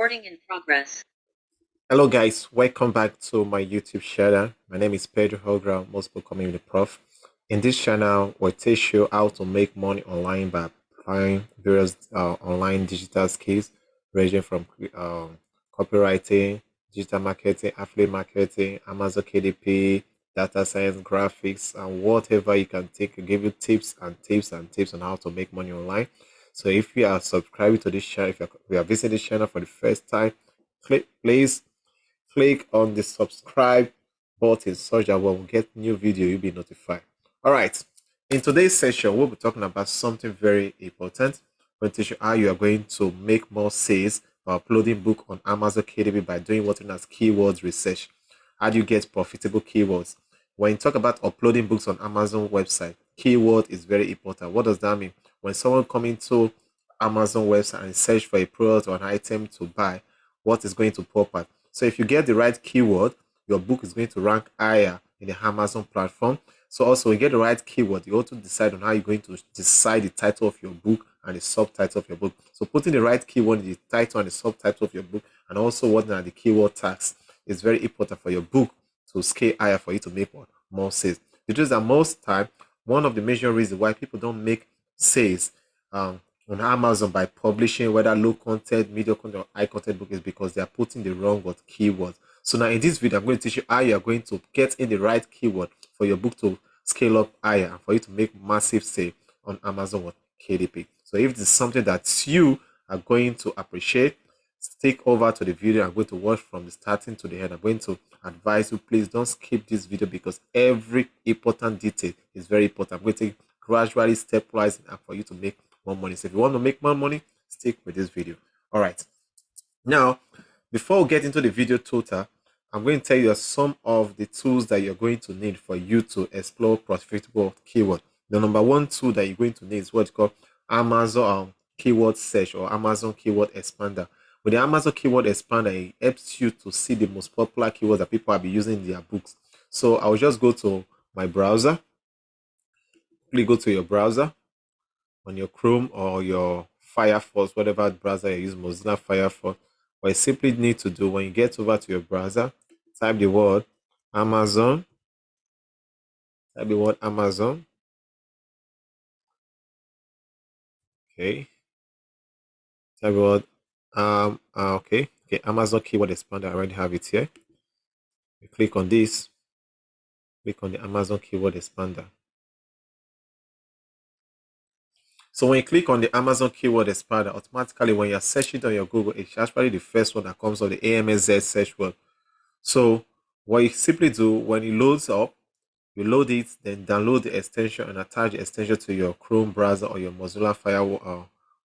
Recording in progress. Hello guys, welcome back to my YouTube channel. My name is Pedro Hogra, most people call me the Prof. In this channel, we'll teach you how to make money online by applying various online digital skills ranging from copywriting, digital marketing, affiliate marketing, Amazon KDP, data science, graphics, and whatever you can take. I'll give you tips and tips and tips on how to make money online. So if you are subscribing to this channel, if you are visiting this channel for the first time, please click on the subscribe button so that when we get new video you'll be notified. All right, in today's session we'll be talking about something very important. I'm going to teach you how you are going to make more sales by uploading book on Amazon KDP by doing what known as keywords research. How do you get profitable keywords? When you talk about uploading books on Amazon website, keyword is very important. What does that mean? When someone comes into Amazon website and search for a product or an item to buy, what is going to pop up? So if you get the right keyword, your book is going to rank higher in the Amazon platform. So also, when you get the right keyword, you also decide on how you're going to decide the title of your book and the subtitle of your book. So putting the right keyword in the title and the subtitle of your book, and also what are the keyword tags, is very important for your book to scale higher for you to make more sales. The truth is that most time, one of the major reasons why people don't make sales on Amazon by publishing whether low content, medium content, or high content book is because they are putting the wrong keywords. So now in this video, I'm going to teach you how you are going to get in the right keyword for your book to scale up higher and for you to make massive sale on Amazon KDP. So if this is something that you are going to appreciate, stick over to the video. I'm going to watch from the starting to the end. I'm going to advise you, please don't skip this video because every important detail is very important. I'm going to take gradually stepwise and for you to make more money. So if you want to make more money, stick with this video. All right. Now, before we get into the video total, I'm going to tell you some of the tools that you're going to need for you to explore profitable keyword. The number one tool that you're going to need is what's called Amazon keyword search or Amazon keyword expander. With the Amazon keyword expander, it helps you to see the most popular keywords that people have been using in their books. So I'll just go to my browser. Please go to your browser on your Chrome or your Firefox, whatever browser you use, Mozilla Firefox. What you simply need to do when you get over to your browser, type the word Amazon. Type the word Amazon. Okay. Type the word okay. Amazon keyword expander. I already have it here. You click on this. Click on the Amazon keyword expander. So when you click on the Amazon keyword expander, automatically when you're searching on your Google, it's actually the first one that comes on the AMZ search word. So what you simply do when it loads up, you load it, then download the extension and attach the extension to your Chrome browser or your Mozilla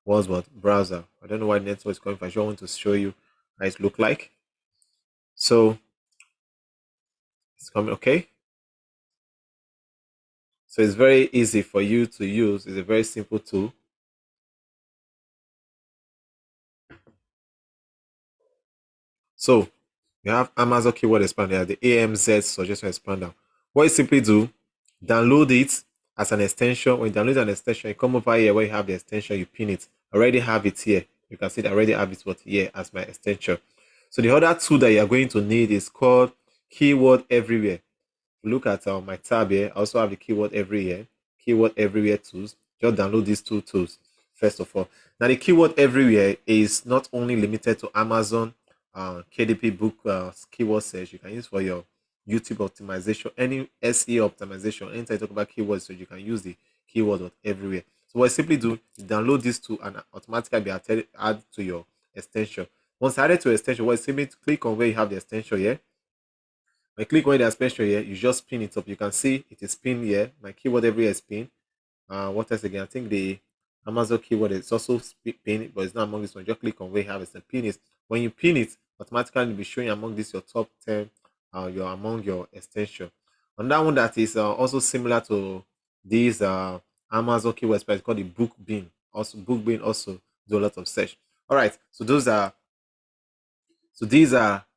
Firefox browser. I don't know why network is coming, but I just want to show you how it look like. So it's coming, okay. So it's very easy for you to use. It's a very simple tool. So you have Amazon keyword expander, the AMZ suggestion expander. What you simply do, download it as an extension. When you download an extension, you come over here where you have the extension, you pin it. I already have it here. You can see that I already have it here as my extension. So the other tool that you're going to need is called Keyword Everywhere. Look at my tab here. I also have the Keyword Everywhere tools. Just download these two tools first of all. Now the Keyword Everywhere is not only limited to Amazon KDP book keyword search. You can use for your YouTube optimization, any SEO optimization. Anytime you talk about keywords, so you can use the keyword everywhere. So what I simply do is download these two and automatically be added to your extension. Once added to your extension, what I simply click on where you have the extension here. When you click on the extension here, you just pin it up. You can see it is pinned here. My keyword everywhere is pinned. What else again? I think the Amazon keyword is also pinned, but it's not among this one. Just click on where you have it and pin it. When you pin it, automatically it'll be showing among this your top 10, you're among your extension. Another one that is also similar to these Amazon keyword expander is called the Bookbeam. Also, Bookbeam also do a lot of search. All right, so these are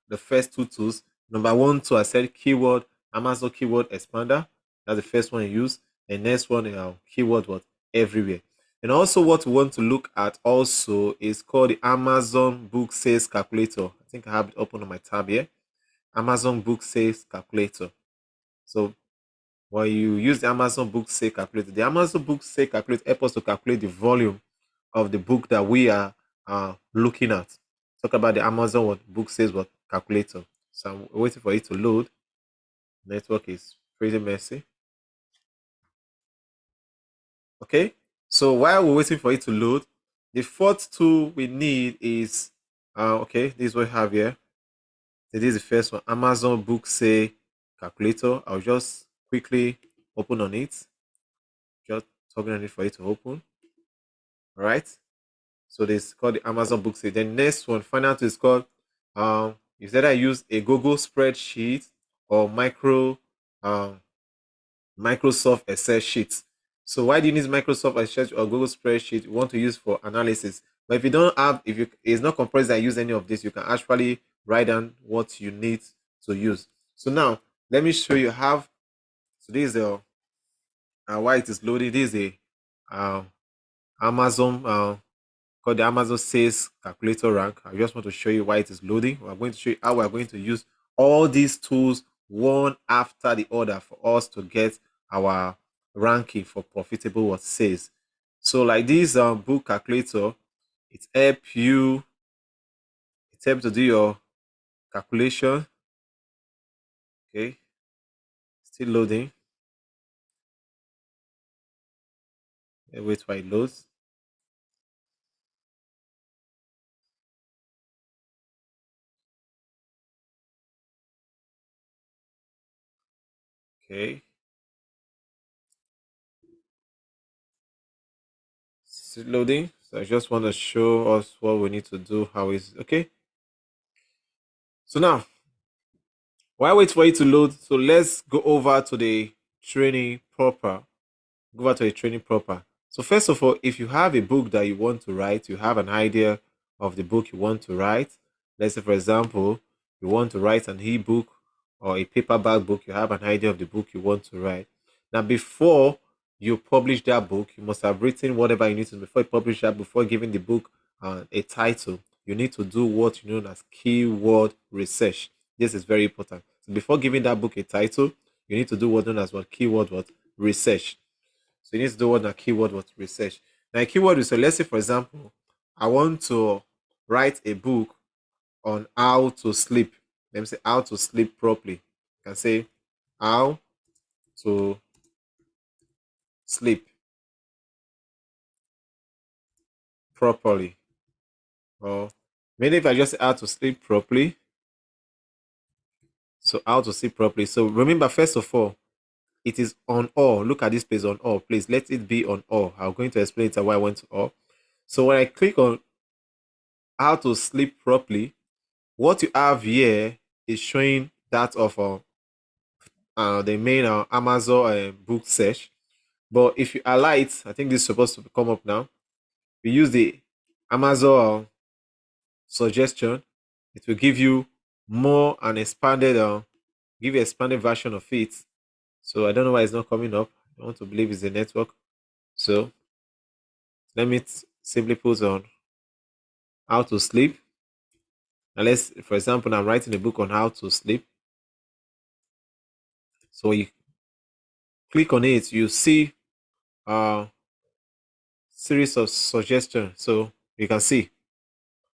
the first two tools. Number one tool I said keyword Amazon keyword expander. That's the first one you use. The next one keyword everywhere. And also what we want to look at also is called the Amazon Book Sales Calculator. I think I have it open on my tab here. Amazon Book Sales Calculator. So when you use the Amazon Book Sales Calculator, the Amazon Book Sales Calculator helps us to calculate the volume of the book that we are looking at. Talk about the Amazon Book Sales Calculator. So I'm waiting for it to load. Network is pretty messy. Okay, so while we're waiting for it to load, the fourth tool we need is okay, this is what we have here. So this is the first one, Amazon Book Say Calculator. I'll just quickly open on it. Just talking on it for it to open. All right. So this is called the Amazon Book Say. Then next one, final two is called you said I use a Google spreadsheet or um Microsoft Excel sheet. So why do you need Microsoft Excel or Google spreadsheet? You want to use for analysis. But if you don't have, if you it's not compulsory that use any of this, you can actually write down what you need to use. So now let me show you how. So this is the why it is loaded. This is a Amazon called the Amazon Sales Calculator rank. I just want to show you why it is loading. We're going to show you how we're going to use all these tools one after the other for us to get our ranking for profitable what sales. So like this book calculator, it helps to do your calculation. Okay, still loading. Wait while it loads. Okay, still loading. So I just want to show us what we need to do. How is okay. So now while I wait for it to load, so let's go over to the training proper. Go over to the training proper. So first of all, if you have a book that you want to write, you have an idea of the book you want to write. Let's say, for example, you want to write an ebook or a paperback book. You have an idea of the book you want to write. Now, before you publish that book, you must have written whatever you need to before you publish that. Before giving the book a title, you need to do what you know as keyword research. This is very important. So before giving that book a title, you need to do what known as what keyword what research. So you need to do what a keyword what research. Now a keyword research, let's say for example, I want to write a book on how to sleep. Let me say how to sleep properly. You can say how to sleep properly. Or maybe if I just say how to sleep properly. So how to sleep properly. So remember, first of all, it is on all. Look at this page on all. Please let it be on all. I'm going to explain it why I went to all. So when I click on how to sleep properly, what you have here is showing that of the main Amazon book search. But if you alight, I think this is supposed to come up now. We use the Amazon suggestion. It will give you more and expanded, give you expanded version of it. So I don't know why it's not coming up. I want to believe it's the network. So let me simply put on how to sleep. Unless, for example, I'm writing a book on how to sleep. So you click on it, you see a series of suggestions. So you can see,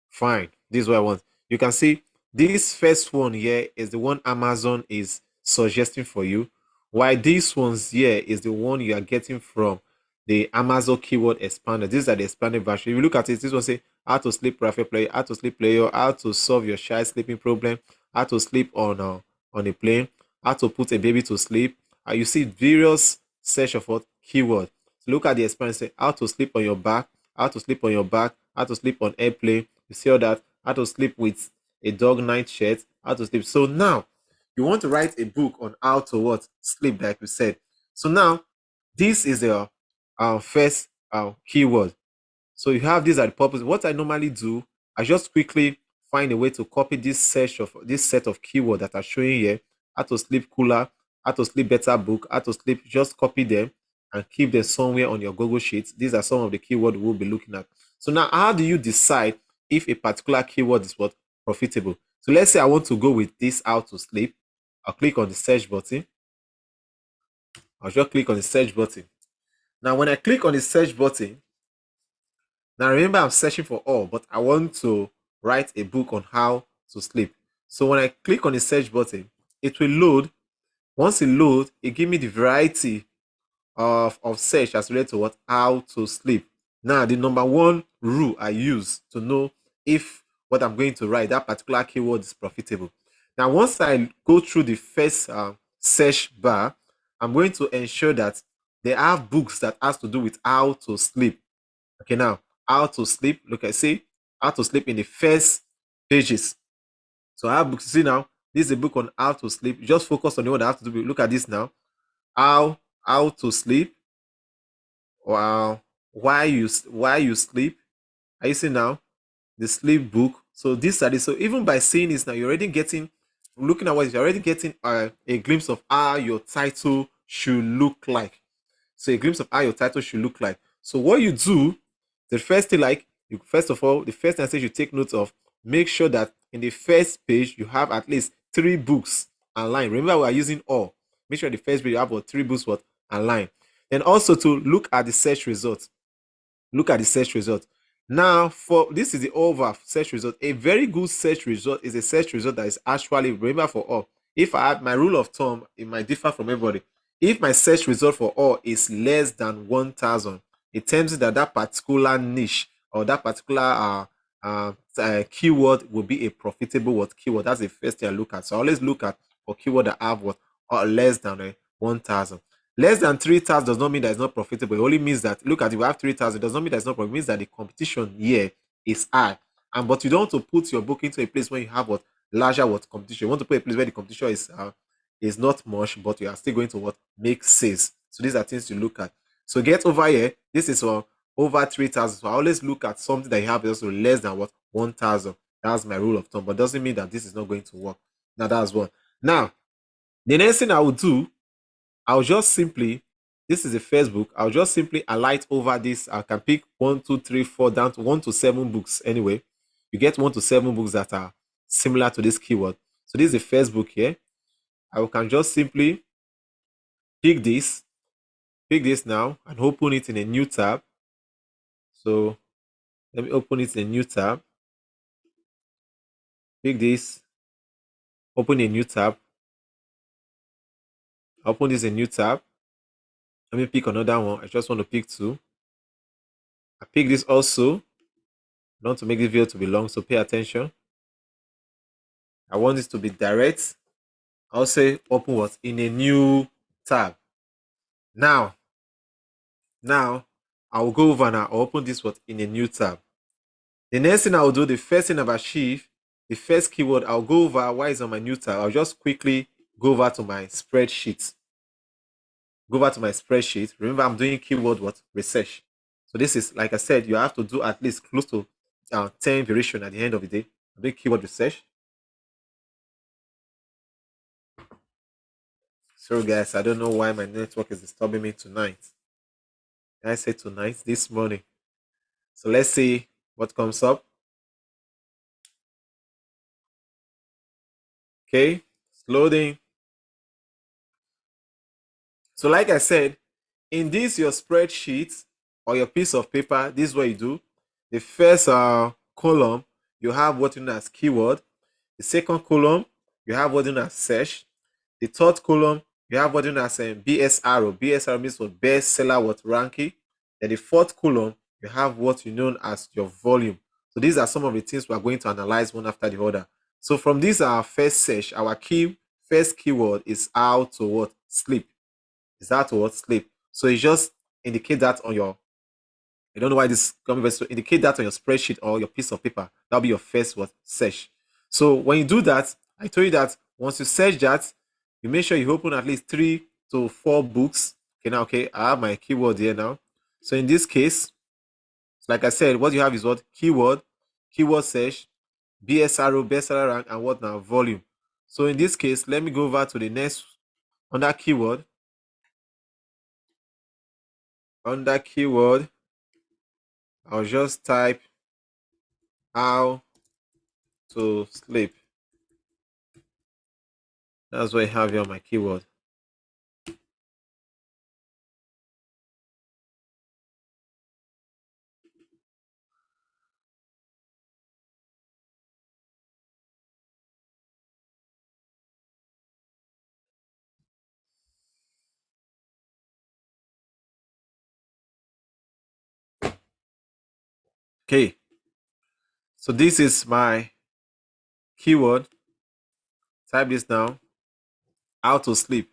fine, this is what I want. You can see this first one here is the one Amazon is suggesting for you, while this ones here is the one you are getting from the Amazon keyword expander. These are the expanded version. If you look at it, this one say how to sleep perfect player, how to sleep player, how to solve your child sleeping problem, how to sleep on a plane, how to put a baby to sleep. You see various search of what keyword. So look at the experience. Say how to sleep on your back, how to sleep on your back, how to sleep on airplane. You see all that. How to sleep with a dog night shirt, how to sleep. So now you want to write a book on how to what sleep, like we said. So now this is the first keyword. So you have these are the purpose. What I normally do, I just quickly find a way to copy this search of this set of keywords that are showing here. How to sleep cooler, how to sleep better book, how to sleep. Just copy them and keep them somewhere on your Google Sheets. These are some of the keywords we'll be looking at. So now, how do you decide if a particular keyword is what profitable? So let's say I want to go with this how to sleep. I'll click on the search button. I'll just click on the search button. Now, when I click on the search button, now remember I'm searching for all, but I want to write a book on how to sleep. So when I click on the search button, it will load. Once it loads, it gives me the variety of search as related to what how to sleep. Now, the number one rule I use to know if what I'm going to write, that particular keyword, is profitable. Now, once I go through the first search bar, I'm going to ensure that they have books that has to do with how to sleep. Okay, now how to sleep. Look, I see how to sleep in the first pages. So I have books. See now, this is a book on how to sleep. You just focus on the one that has to do with. Look at this now. How to sleep. Wow. Why you sleep. Are you seeing now the sleep book? So this are the, so even by seeing this now, you're already getting, looking at what you're already getting a glimpse of how your title should look like. So a glimpse of how your title should look like. So what you do, the first thing, like you, first of all, the first thing I say you take note of, make sure that in the first page you have at least 3 books online. Remember, we are using all. Make sure the first page you have about 3 books what online. Then also to look at the search results. Look at the search result. Now, for this is the over search result. A very good search result is a search result that is actually, remember, for all. If I have my rule of thumb, it might differ from everybody. If my search result for all is less than 1,000, it tells me that that particular niche or that particular keyword will be a profitable what keyword. That's the first thing I look at. So I always look at for keyword that have what or less than 1,000. Less than 3,000 does not mean that it's not profitable. It only means that, look at it, we have 3,000, does not mean that it's not profitable. It means that the competition here is high. And but you don't want to put your book into a place where you have what larger what competition. You want to put a place where the competition is not much, but you are still going to what make sales. So these are things to look at. So get over here. This is over 3,000. So I always look at something that you have also less than what 1,000. That's my rule of thumb. But doesn't mean that this is not going to work. Now that's one. Now the next thing I will do, I'll just simply, this is a Facebook, I'll just simply alight over this. I can pick 1, 2, 3, 4 down to 1 to 7 books anyway. You get 1 to 7 books that are similar to this keyword. So this is a Facebook here. I can just simply pick this now and open it in a new tab. So let me open it in a new tab. Pick this, open a new tab. Open this in a new tab. Let me pick another one. I just want to pick 2. I pick this also. I don't want to make this video to be long, so pay attention. I want this to be direct. I'll say open what in a new tab. Now I'll go over now. I'll open this what in a new tab. The next thing I'll do, the first thing I've achieved, the first keyword, I'll go over why it's on my new tab. I'll just quickly go over to my spreadsheet. Go over to my spreadsheet. Remember, I'm doing keyword what research. So this is, like I said, you have to do at least close to 10 variation at the end of the day. I'm doing keyword research. Sorry guys, I don't know why my network is disturbing me tonight. I say tonight, this morning. So let's see what comes up. Okay, it's loading. So like I said, in this your spreadsheet or your piece of paper, this is what you do. The first column, you have what you know as keyword. The second column, you have what you know as search. The third column, you have what you know as BSR. BSR means what bestseller, what ranking. Then the fourth column, you have what you know as your volume. So these are some of the things we are going to analyze one after the other. So from this our first search, our first keyword is how to what sleep. Is how to what sleep. So you just indicate that on your, I don't know why this coming, so indicate that on your spreadsheet or your piece of paper. That'll be your first what search. So when you do that, I told you that once you search that, you make sure you open at least 3 to 4 books. Okay, now I have my keyword here now. So in this case, like I said, what you have is what keyword search, BSRO, bestseller rank, and what now volume. So in this case, let me go over to the next under keyword. Under keyword, I'll just type how to sleep. That's what I have here on my keyword. Okay, so this is my keyword. Type this now. How to sleep.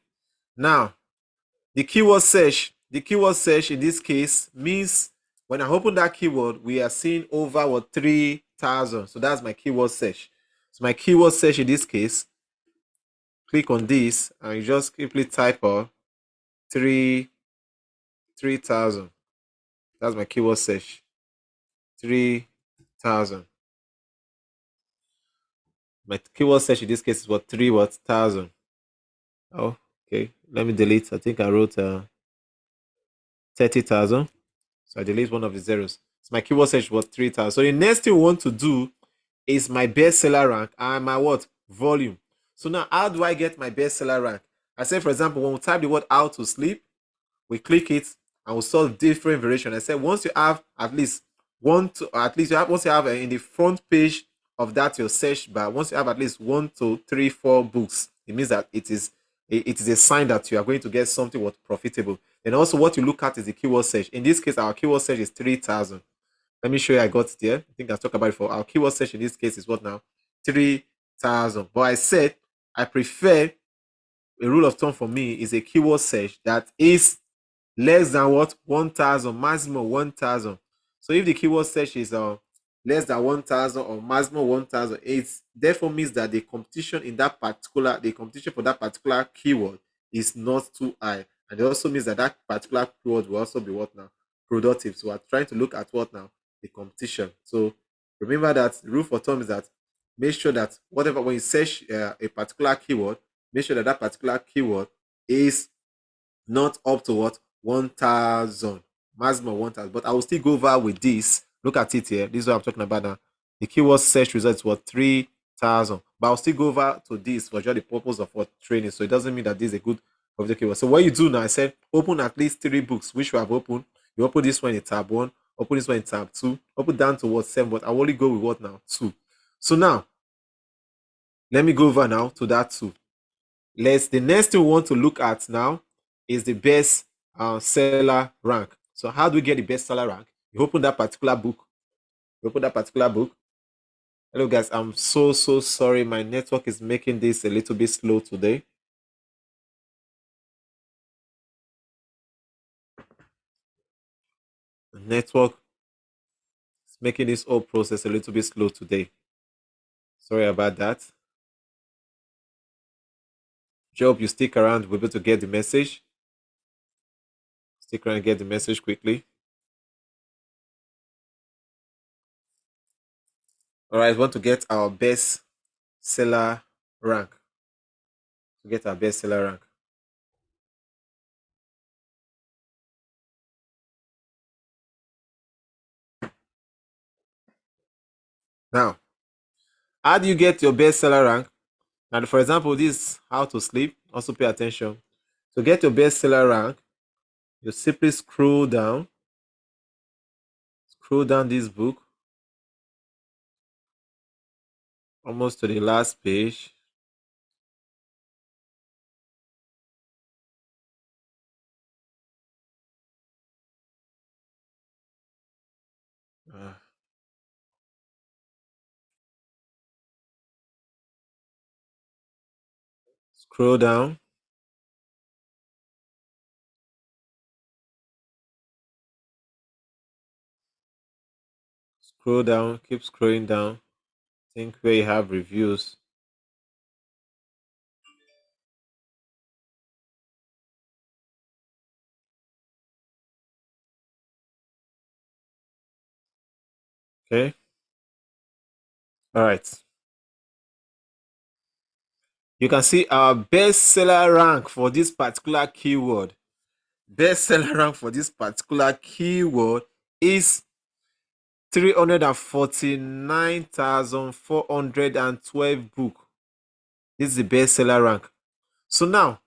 Now, the keyword search in this case means when I open that keyword, we are seeing over what 3,000. So that's my keyword search. So my keyword search in this case, click on this and you just simply type on 3,000. That's my keyword search. 3,000. My keyword search in this case is what 3,000. Oh, okay. Let me delete. I think I wrote 30,000. So I delete one of the zeros. So my keyword search was 3,000. So the next thing we want to do is my bestseller rank and my what? Volume. So now how do I get my bestseller rank? I said, for example, when we type the word how to sleep, we click it and we saw different variation. I said once you have at least one to at least you have once you have in the front page of that your search bar, once you have at least 1, 2, 3, 4 books, it means that it is a sign that you are going to get something what profitable. And also what you look at is the keyword search. In this case, our keyword search is 3,000. Let me show you I got it there. I think I talked about it for our keyword search in this case is what now? 3,000. But I said I prefer a rule of thumb for me is a keyword search that is less than what 1,000, maximum 1,000. So if the keyword search is less than 1,000 or maximum 1,000, it therefore means that the competition for that particular keyword is not too high, and it also means that that particular keyword will also be what now productive. So we're trying to look at what now the competition. So remember that the rule for thumb is that make sure that whatever when you search a particular keyword, make sure that that particular keyword is not up to what 1,000, maximum 1,000. But I will still go over with this. Look at it here. This is what I'm talking about now. The keyword search results were 3,000, but I'll still go over to this for just the purpose of what training. So it doesn't mean that this is a good of keyword. So what you do now, I said open at least 3 books, which we have opened. You open this one in tab 1, open this one in tab 2, open down to what 7, but I will only go with what now 2. So now let me go over now to that 2. The next thing we want to look at now is the best seller rank. So how do we get the best seller rank? You open that particular book. Hello guys, I'm so sorry. My network is making this a little bit slow today. The network is making this whole process a little bit slow today. Sorry about that. Hope you stick around, we're able to get the message. Stick around and get the message quickly. All right, we want to get our best seller rank. Now, how do you get your best seller rank? And for example, this how to sleep. Also pay attention. To get your best seller rank, you simply scroll down this book almost to the last page. Uh, scroll down. Scroll down. Keep scrolling down. Think where you have reviews. Okay. All right. You can see our bestseller rank for this particular keyword. bestseller rank for this particular keyword is 349,412 book. This is the bestseller rank. So now,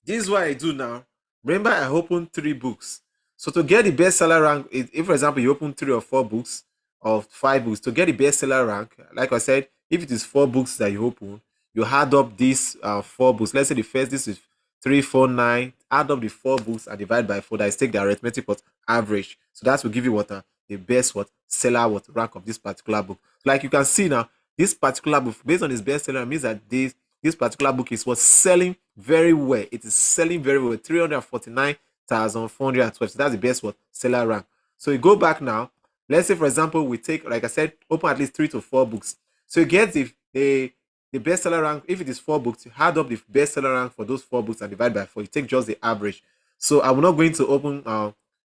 this is what I do now. Remember, I opened 3 books. So to get the bestseller rank, if for example you open 3 or 4 books or 5 books, to get the bestseller rank, like I said, if it is 4 books that you open, you add up these 4 books. Let's say the first, this is 349. Add up the 4 books and divide by 4. That is take the arithmetic what average. So that will give you what the best what seller what rank of this particular book. Like you can see now, this particular book based on its bestseller means that this particular book is what's selling very well. It is selling very well. 349,412. So that's the best what seller rank. So you go back now. Let's say, for example, we take, like I said, open at least 3 to 4 books. So you get the bestseller rank. If it is 4 books, you add up the bestseller rank for those 4 books and divide by 4. You take just the average. So I'm not going to open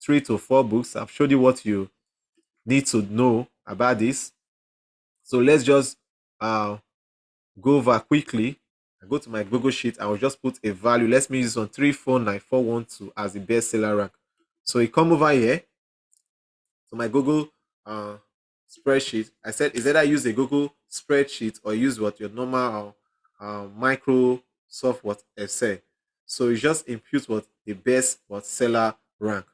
3 to 4 books. I've showed you what you need to know about this. So let's just go over quickly. I go to my Google Sheet. I will just put a value. Let's use this on 349412 as the bestseller rank. So you come over here to my Google spreadsheet. I said, is either use a Google spreadsheet or use what your normal Microsoft what Excel. So you just impute what the best what seller rank.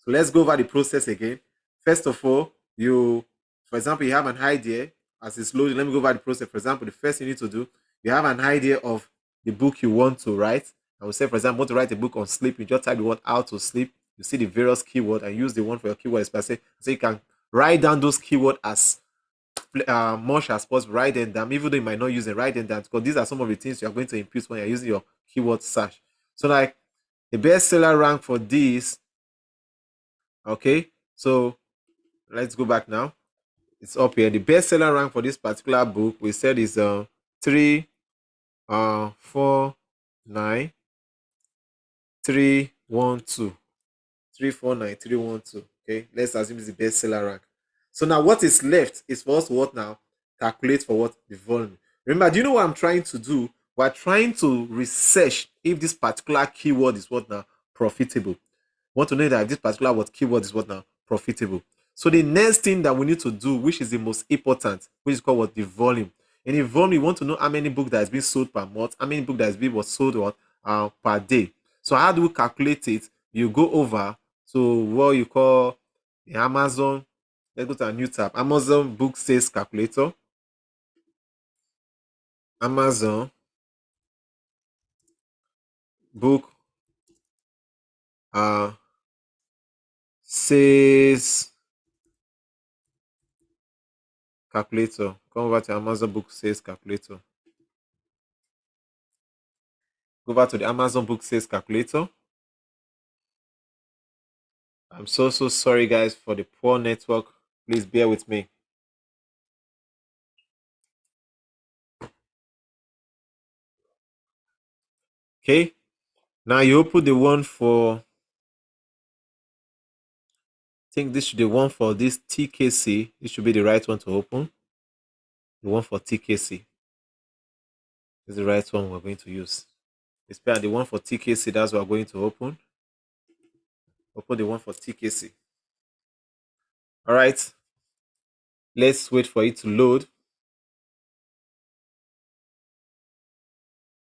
So let's go over the process again. First of all, for example, you have an idea as it's loading. Let me go over the process. For example, the first thing you need to do, you have an idea of the book you want to write. I would say, for example, want to write a book on sleep. You just type the word "how to sleep." You see the various keywords and use the one for your keyword specific. So you can write down those keywords as much as possible. Write them down, even though you might not use it. Write them down because these are some of the things you are going to input when you're using your keyword search. So, like the bestseller rank for this. Okay, so let's go back now. It's up here. The bestseller rank for this particular book we said is 349,312. 349,312. Okay, let's assume it's the bestseller rank. So now what is left is for us to what now? Calculate for what? The volume. Remember, do you know what I'm trying to do? We're trying to research if this particular keyword is what now? Profitable. Want to know that if this particular what keyword is what now? Profitable. So the next thing that we need to do, which is the most important, which is called what? The volume. In the volume, we want to know how many books that has been sold per month, how many books that has been what sold what per day. So how do we calculate it? You go over to what you call the Amazon. Let's go to a new tab. Amazon book sales calculator. Amazon book sales calculator. Come over to Amazon book sales calculator. Go over to the Amazon book sales calculator. I'm so sorry guys for the poor network. Please bear with me. Okay. Now you open the one for, I think this should be the one for this TKC. This should be the right one to open. The one for TKC is the right one we're going to use. It's the one for TKC, that's what we're going to open. Open the one for TKC. All right. Let's wait for it to load.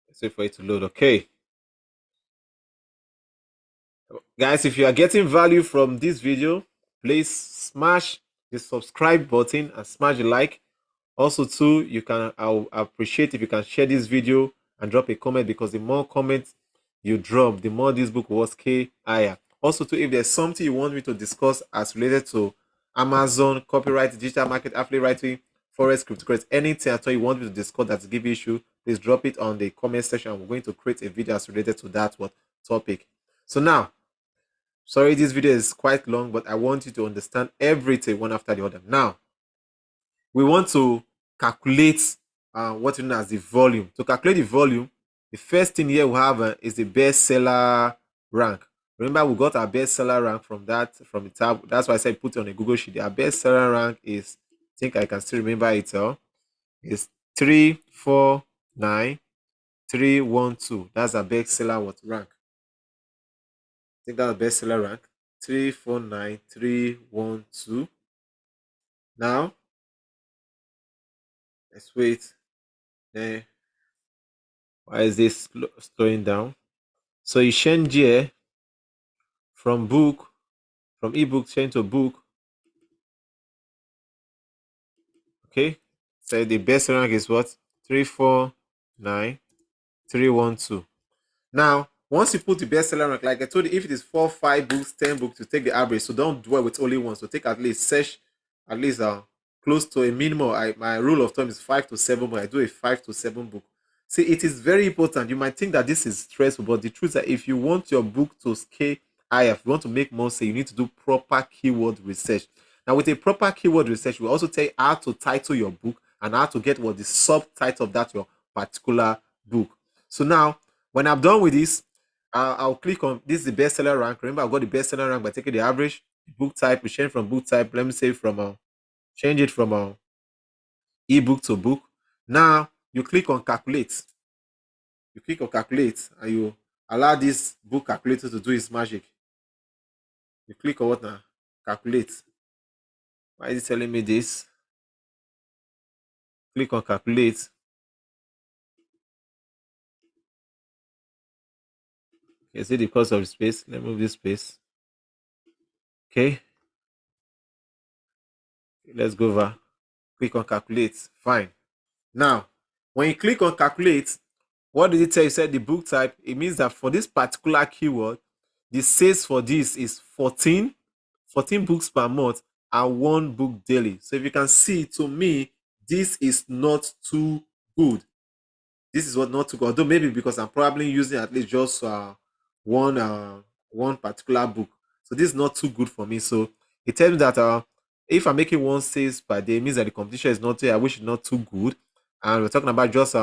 Let's wait for it to load. Okay. Guys, if you are getting value from this video, please smash the subscribe button and smash the like. Also, too, I'll appreciate if you can share this video and drop a comment, because the more comments you drop, the more this book will scale higher. Also, too, if there's something you want me to discuss as related to Amazon, copyright, digital market, affiliate writing, forex, cryptocurrency, anything at all you want me to discuss that's give issue, please drop it on the comment section. We're going to create a video as related to that topic. So now, sorry, this video is quite long, but I want you to understand everything one after the other. Now, we want to calculate what you know as the volume. To calculate the volume, the first thing here we have is the bestseller rank. Remember, we got our bestseller rank from the tab. That's why I said put it on a Google Sheet. Our bestseller rank is, I think I can still remember it. Is 349,312. That's our bestseller rank. think that's the bestseller rank. 349312. Now, let's wait. Then why is this slowing down? So you change here from book, from ebook change to book. Okay. So the best rank is what? 349312. Now, once you put the bestseller rank, like I told you, if it is 4, 5 books, 10 books, to take the average. So don't dwell with only one. So take at least search at least close to a minimum. My rule of thumb is 5 to 7 book. I do a 5 to 7 book. See, it is very important. You might think that this is stressful, but the truth is that if you want your book to scale higher, if you want to make more, say you need to do proper keyword research. Now, with a proper keyword research, we also tell you how to title your book and how to get what the subtitle of that your particular book. So now, when I'm done with this, I'll click on this is the bestseller rank. Remember, I've got the bestseller rank by taking the average book type. We change from book type. Let me say from change it from ebook to book. Now you click on calculate. You click on calculate and you allow this book calculator to do its magic. You click on what now? Calculate. Why is it telling me this? Click on calculate. Okay, see the cost of the space. Let me move this space. Okay, let's go over. Click on calculate. Fine. Now, when you click on calculate, what did it tell you? Said the book type. It means that for this particular keyword, the sales for this is 14 books per month and 1 book daily. So if you can see, to me, this is not too good. This is what not too good. Although maybe because I'm probably using at least just one one particular book. So this is not too good for me. So it tells me that if I'm making one sales per day, it means that the competition is not there. I wish it's not too good. And we're talking about just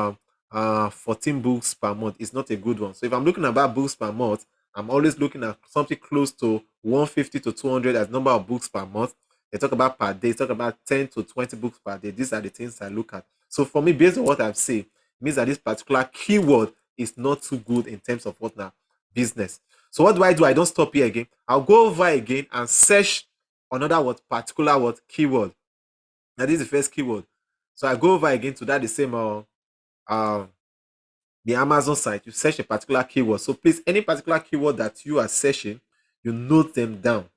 14 books per month. It's not a good one. So if I'm looking about books per month, I'm always looking at something close to 150 to 200 as number of books per month. They talk about per day, talk about 10 to 20 books per day. These are the things I look at. So for me, based on what I've seen, means that this particular keyword is not too good in terms of what now business. So what do? I don't stop here again. I'll go over again and search another what particular what keyword. Now this is the first keyword. So I go over again to that the same uh the Amazon site. You search a particular keyword. So please, any particular keyword that you are searching, you note them down.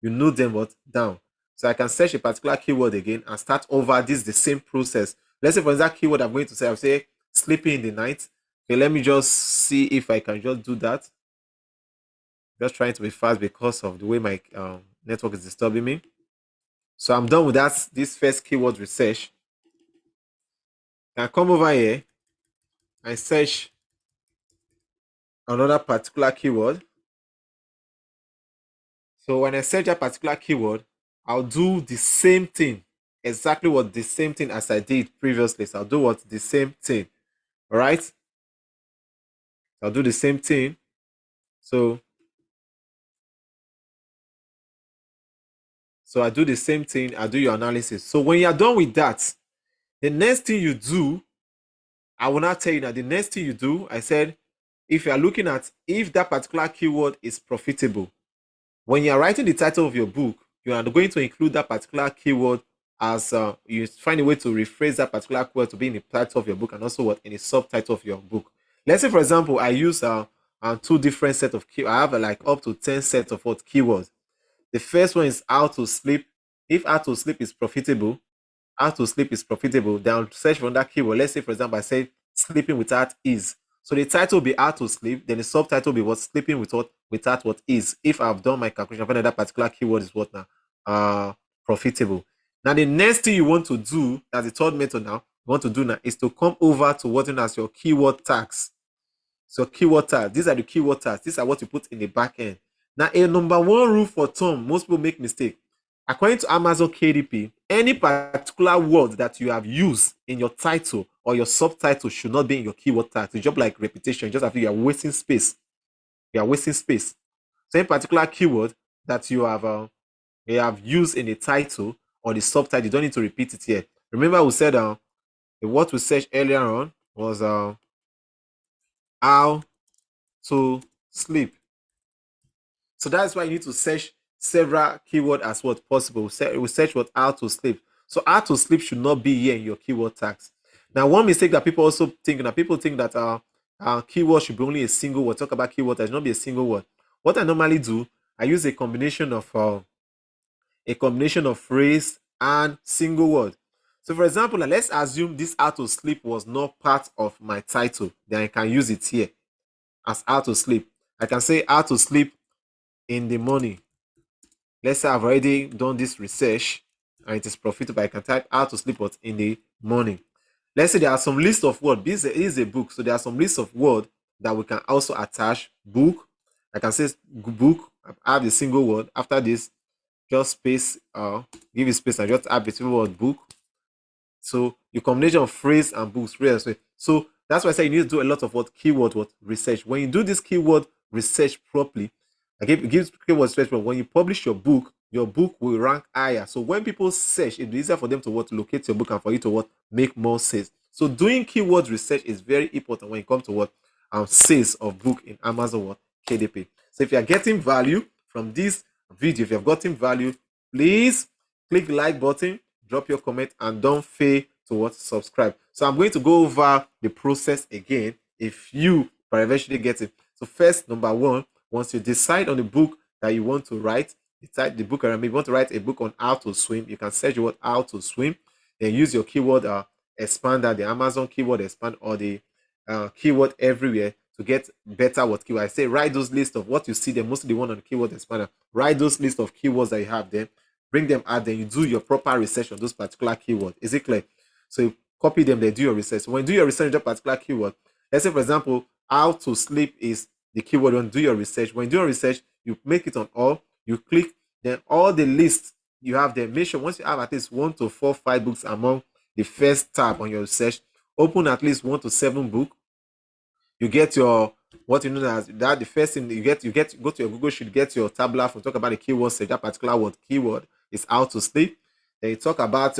You note them what down. So I can search a particular keyword again and start over. This is the same process. Let's say for that keyword I'm going to say, I'll say sleeping in the night. Okay, let me just see if I can just do that. Just trying to be fast because of the way my network is disturbing me. So I'm done with that. This first keyword research. I come over here and search another particular keyword. So when I search a particular keyword, I'll do the same thing, exactly what the same thing as I did previously. So I'll do what the same thing. All right. I'll do the same thing. So I do the same thing. I do your analysis. So when you're done with that, the next thing you do, I will not tell you that the next thing you do, I said, if you are looking at if that particular keyword is profitable, when you are writing the title of your book, you are going to include that particular keyword as you find a way to rephrase that particular keyword to be in the title of your book and also what in the subtitle of your book. Let's say, for example, I use two different set of keywords. I have like up to 10 sets of what keywords. The first one is how to sleep. If how to sleep is profitable, then I'll search for that keyword. Let's say, for example, I say sleeping without ease. So the title will be how to sleep, then the subtitle will be what sleeping without what is. If I've done my calculation, I find that particular keyword is what now? Profitable. Now the next thing you want to do, as the third method now, you want to do now is to come over to what known as your keyword tags. So keyword tags, these are the keyword tags. These are what you put in the back end. Now, a number one rule for thumb, most people make mistake. According to Amazon KDP, any particular word that you have used in your title or your subtitle should not be in your keyword tag. It's just like repetition, just after you are wasting space. You are wasting space. So, any particular keyword that you have used in the title or the subtitle, you don't need to repeat it here. Remember, we said what we searched earlier on was how to sleep. So that's why you need to search several keywords as what possible. We search what how to sleep. So how to sleep should not be here in your keyword tags. Now, one mistake that people also think that people think that keyword should be only a single word. Talk about keyword, that should not be a single word. What I normally do, I use a combination of phrase and single word. So, for example, let's assume this how to sleep was not part of my title. Then I can use it here as how to sleep. I can say how to sleep in the morning. Let's say I've already done this research and it is profitable. I can type how to sleep in the morning. Let's say there are some list of words. This is a book, so there are some list of words that we can also attach. Book. I can say book. I have the single word. After this, just space. Give it space and just add the single word book. So your combination of phrase and books, phrase. So that's why I say you need to do a lot of what keyword research. When you do this keyword research properly, I give keyword research. But when you publish your book will rank higher. So when people search, it's easier for them to locate your book and for you to make more sales. So doing keyword research is very important when it comes to sales of book in Amazon KDP. So if you are getting value from this video, if you have gotten value, please click the like button, drop your comment, and don't fail to subscribe. So I'm going to go over the process again if you eventually get it. So first, number one, once you decide on the book that you want to write, decide the book, you want to write a book on how to swim, you can search the word how to swim, then use your keyword expander, the Amazon keyword expand, or the keyword everywhere to get better keyword. I say write those lists of what you see there, mostly the one on the keyword expander. Write those list of keywords that you have there, bring them out, then you do your proper research on those particular keywords. Is it clear? So you copy them, then do your research. So when you do your research on that particular keyword, let's say for example, how to sleep is the keyword. When you do your research, when you do your research, you make it on all, you click, then all the lists you have there, make sure once you have at least 1 to 4, 5 books among the first tab on your research, open at least 1 to 7 books. You get your what you know as that the first thing you get go to your Google Sheet, get your tabular from talk about the keyword search. That particular word keyword is how to sleep. Then you talk about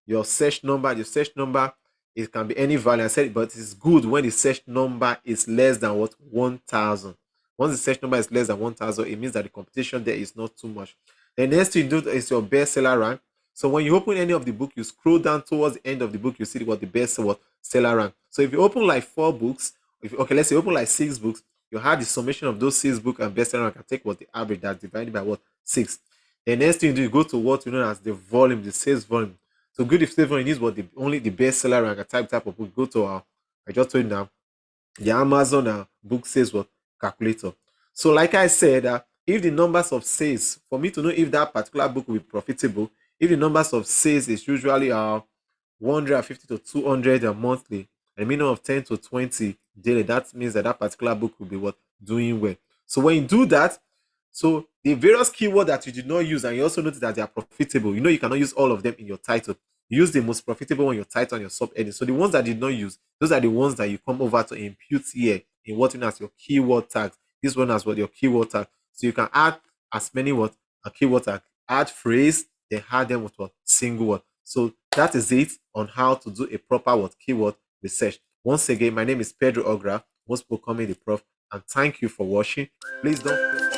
your search number. Your search number, it can be any value. I said, but it's good when the search number is less than 1,000. Once the search number is less than 1,000, it means that the competition there is not too much. The next thing you do is your bestseller rank. So when you open any of the book, you scroll down towards the end of the book, you see what the best seller rank. So if you open like 4 books, let's say open like 6 books, you have the summation of those 6 books and bestseller rank and take the average that's divided by 6. The next thing you do, you go to what you know as the volume, the sales volume. So good if sales volume is only the bestseller rank, a type of book. Go to I just told you now, the Amazon book sales calculator. So like I said, if the numbers of sales, for me to know if that particular book will be profitable, if the numbers of sales is usually 150 to 200 monthly, and a minimum of 10 to 20 daily, that means that particular book will be doing well. So when you do that, so the various keywords that you did not use, and you also notice that they are profitable, you cannot use all of them in your title. You use the most profitable one in your title and your subheading. So the ones that did not use, those are the ones that you come over to impute here in what you know as your keyword tags. This one as your keyword tag. So you can add as many a keyword tag, add phrase, then add them with single word. So that is it on how to do a proper keyword research. Once again, my name is Pedro Ogra, most people call me the prof, and thank you for watching. Please don't